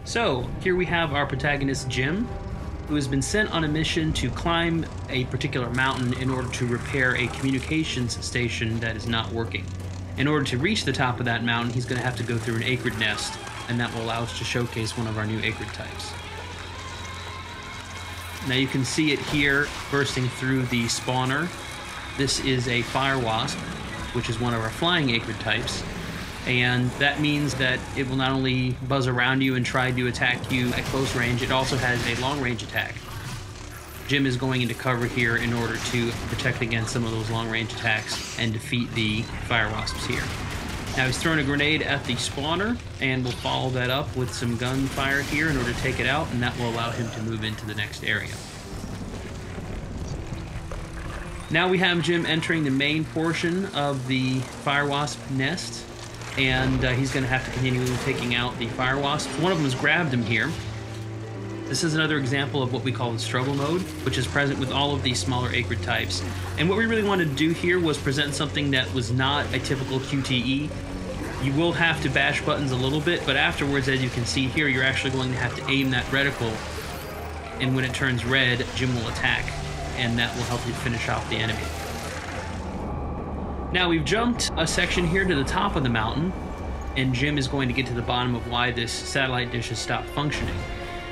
So, here we have our protagonist Jim, who has been sent on a mission to climb a particular mountain in order to repair a communications station that is not working. In order to reach the top of that mountain, he's going to have to go through an acrid nest, and that will allow us to showcase one of our new acrid types. Now you can see it here bursting through the spawner. This is a fire wasp, which is one of our flying acrid types. And that means that it will not only buzz around you and try to attack you at close range, it also has a long-range attack. Jim is going into cover here in order to protect against some of those long-range attacks and defeat the fire wasps here. Now he's throwing a grenade at the spawner, and we'll follow that up with some gunfire here in order to take it out, and that will allow him to move into the next area. Now we have Jim entering the main portion of the fire wasp nest, and he's going to have to continue taking out the fire wasps. One of them has grabbed him here. This is another example of what we call the struggle mode, which is present with all of these smaller acrid types. And what we really wanted to do here was present something that was not a typical QTE. You will have to bash buttons a little bit, but afterwards, as you can see here, you're actually going to have to aim that reticle, and when it turns red, Jim will attack, and that will help you finish off the enemy. Now we've jumped a section here to the top of the mountain, and Jim is going to get to the bottom of why this satellite dish has stopped functioning.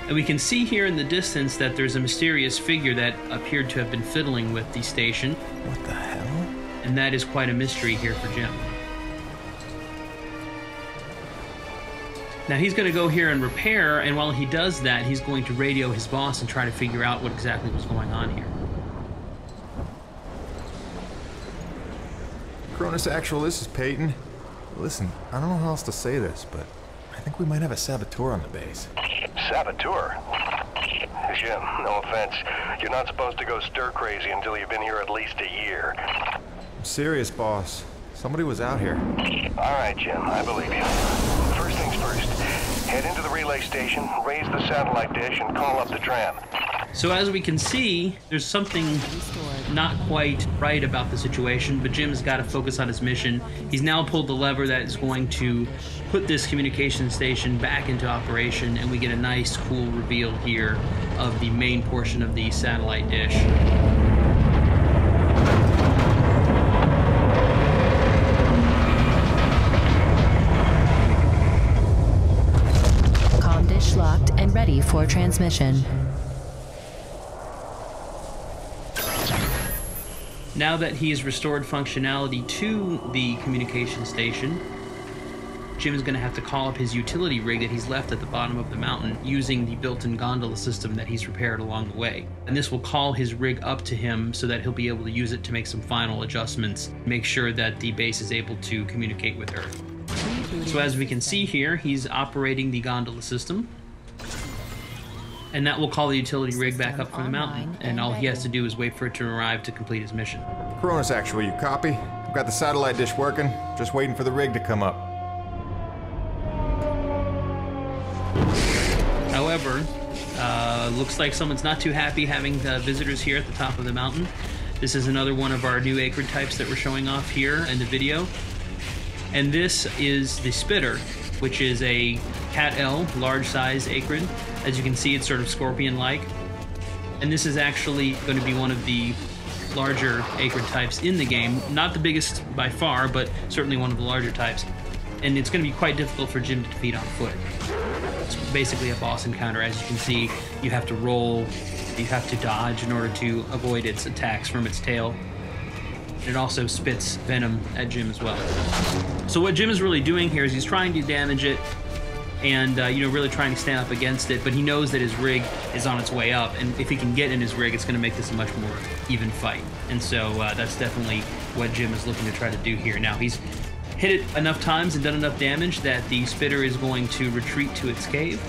And we can see here in the distance that there's a mysterious figure that appeared to have been fiddling with the station. What the hell? And that is quite a mystery here for Jim. Now he's going to go here and repair, and while he does that, he's going to radio his boss and try to figure out what exactly was going on here. Cronus Actual, this is Peyton. Listen, I don't know how else to say this, but I think we might have a saboteur on the base. Saboteur? Jim, no offense. You're not supposed to go stir-crazy until you've been here at least a year. I'm serious, boss. Somebody was out here. All right, Jim, I believe you. First things first, head into the relay station, raise the satellite dish, and call up the tram. So as we can see, there's something not quite right about the situation, but Jim's got to focus on his mission. He's now pulled the lever that is going to put this communication station back into operation, and we get a nice, cool reveal here of the main portion of the satellite dish. Comm dish locked and ready for transmission. Now that he's restored functionality to the communication station, Jim is going to have to call up his utility rig that he's left at the bottom of the mountain using the built-in gondola system that he's repaired along the way. And this will call his rig up to him so that he'll be able to use it to make some final adjustments, make sure that the base is able to communicate with Earth. So as we can see here, he's operating the gondola system. And that will call the utility rig back up from the mountain, and all he has to do is wait for it to arrive to complete his mission. Cronus Actual, you copy? I've got the satellite dish working, just waiting for the rig to come up. However, looks like someone's not too happy having visitors here at the top of the mountain. This is another one of our new acrid types that we're showing off here in the video. And this is the spitter, which is a Cat L, large size acrid. As you can see, it's sort of scorpion-like. And this is actually going to be one of the larger acrid types in the game. Not the biggest by far, but certainly one of the larger types. And it's going to be quite difficult for Jim to defeat on foot. It's basically a boss encounter. As you can see, you have to roll, you have to dodge in order to avoid its attacks from its tail. And it also spits venom at Jim as well. So what Jim is really doing here is he's trying to damage it and really trying to stand up against it, but he knows that his rig is on its way up, and if he can get in his rig, it's going to make this a much more even fight. And so that's definitely what Jim is looking to try to do here. Now, he's hit it enough times and done enough damage that the spitter is going to retreat to its cave.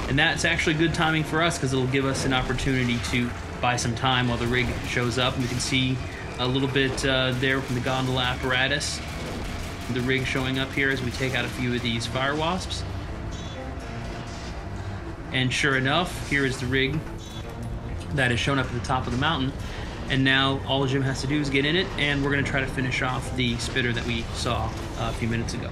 And that's actually good timing for us, because it'll give us an opportunity to buy some time while the rig shows up. And we can see a little bit there from the gondola apparatus, the rig showing up here as we take out a few of these fire wasps. And sure enough, here is the rig that has shown up at the top of the mountain. And now all Jim has to do is get in it, and we're going to try to finish off the spitter that we saw a few minutes ago.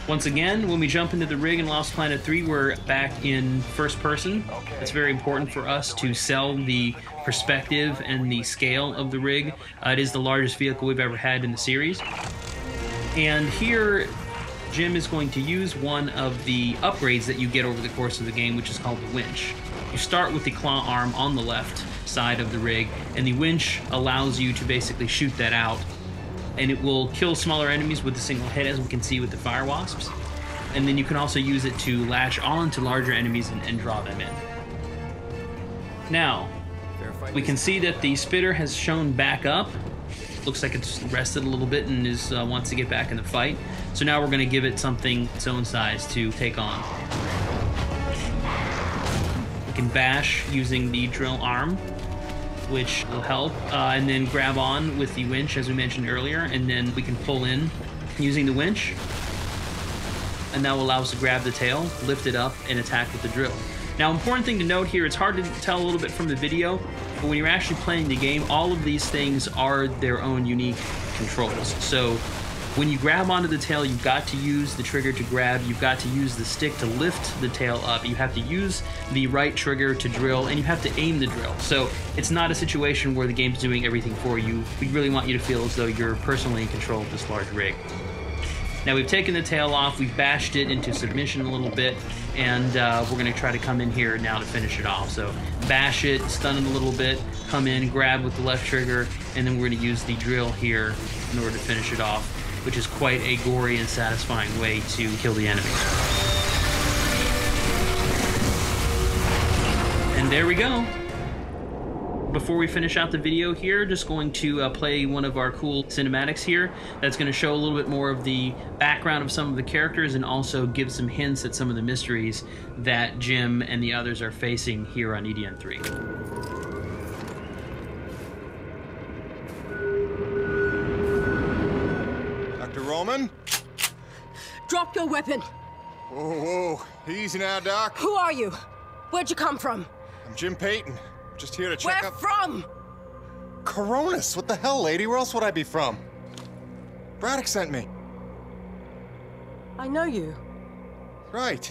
Once again, when we jump into the rig in Lost Planet 3, we're back in first person. It's very important for us to sell the perspective and the scale of the rig. It is the largest vehicle we've ever had in the series. And here, Jim is going to use one of the upgrades that you get over the course of the game, which is called the winch. You start with the claw arm on the left side of the rig, and the winch allows you to basically shoot that out. And it will kill smaller enemies with a single hit, as we can see with the fire wasps. And then you can also use it to latch on to larger enemies and draw them in. Now, we can see that the spitter has shown back up. Looks like it's rested a little bit and is wants to get back in the fight. So now we're going to give it something its own size to take on. We can bash using the drill arm, which will help, and then grab on with the winch, as we mentioned earlier, and then we can pull in using the winch, and that will allow us to grab the tail, lift it up, and attack with the drill. Now, important thing to note here, it's hard to tell a little bit from the video, but when you're actually playing the game, all of these things are their own unique controls. So when you grab onto the tail, you've got to use the trigger to grab, you've got to use the stick to lift the tail up, you have to use the right trigger to drill, and you have to aim the drill. So it's not a situation where the game's doing everything for you. We really want you to feel as though you're personally in control of this large rig. Now we've taken the tail off, we've bashed it into submission a little bit, and we're going to try to come in here now to finish it off. So bash it, stun it a little bit, come in, grab with the left trigger, and then we're going to use the drill here in order to finish it off, which is quite a gory and satisfying way to kill the enemy. And there we go. Before we finish out the video here, just going to play one of our cool cinematics here that's going to show a little bit more of the background of some of the characters and also give some hints at some of the mysteries that Jim and the others are facing here on EDN 3. Roman? Drop your weapon. Whoa, whoa. Easy now, Doc. Who are you? Where'd you come from? I'm Jim Payton. Just here to check Where up... from? Coronis. What the hell, lady? Where else would I be from? Braddock sent me. I know you. Right.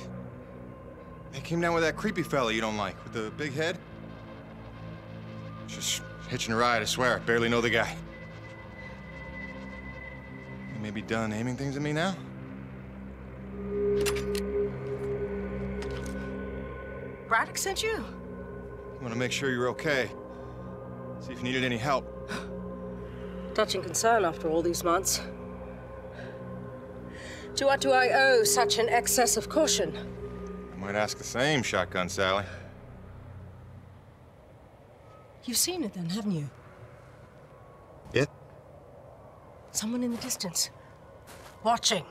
They came down with that creepy fella you don't like, with the big head. Just hitching a ride, I swear. Barely know the guy. You may be done aiming things at me now? Braddock sent you? I want to make sure you're okay. See if you needed any help. Touching concern after all these months. To what do I owe such an excess of caution? I might ask the same, Shotgun Sally. You've seen it then, haven't you? It? Someone in the distance. Watching.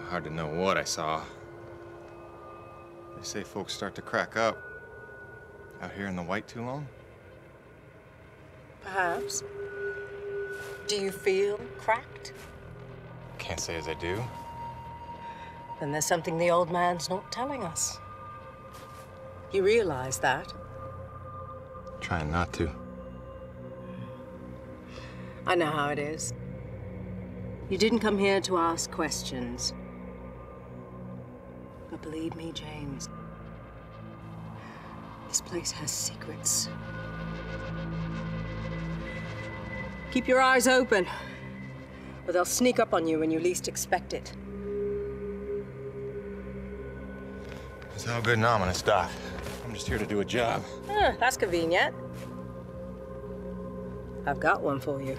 Hard to know what I saw. They say folks start to crack up. Out here in the white too long? Perhaps. Do you feel cracked? Can't say as I do. Then there's something the old man's not telling us. You realize that? Trying not to. I know how it is. You didn't come here to ask questions. But believe me, James, this place has secrets. Keep your eyes open, or they'll sneak up on you when you least expect it. It's all good and ominous, Doc. I'm just here to do a job. That's convenient. I've got one for you.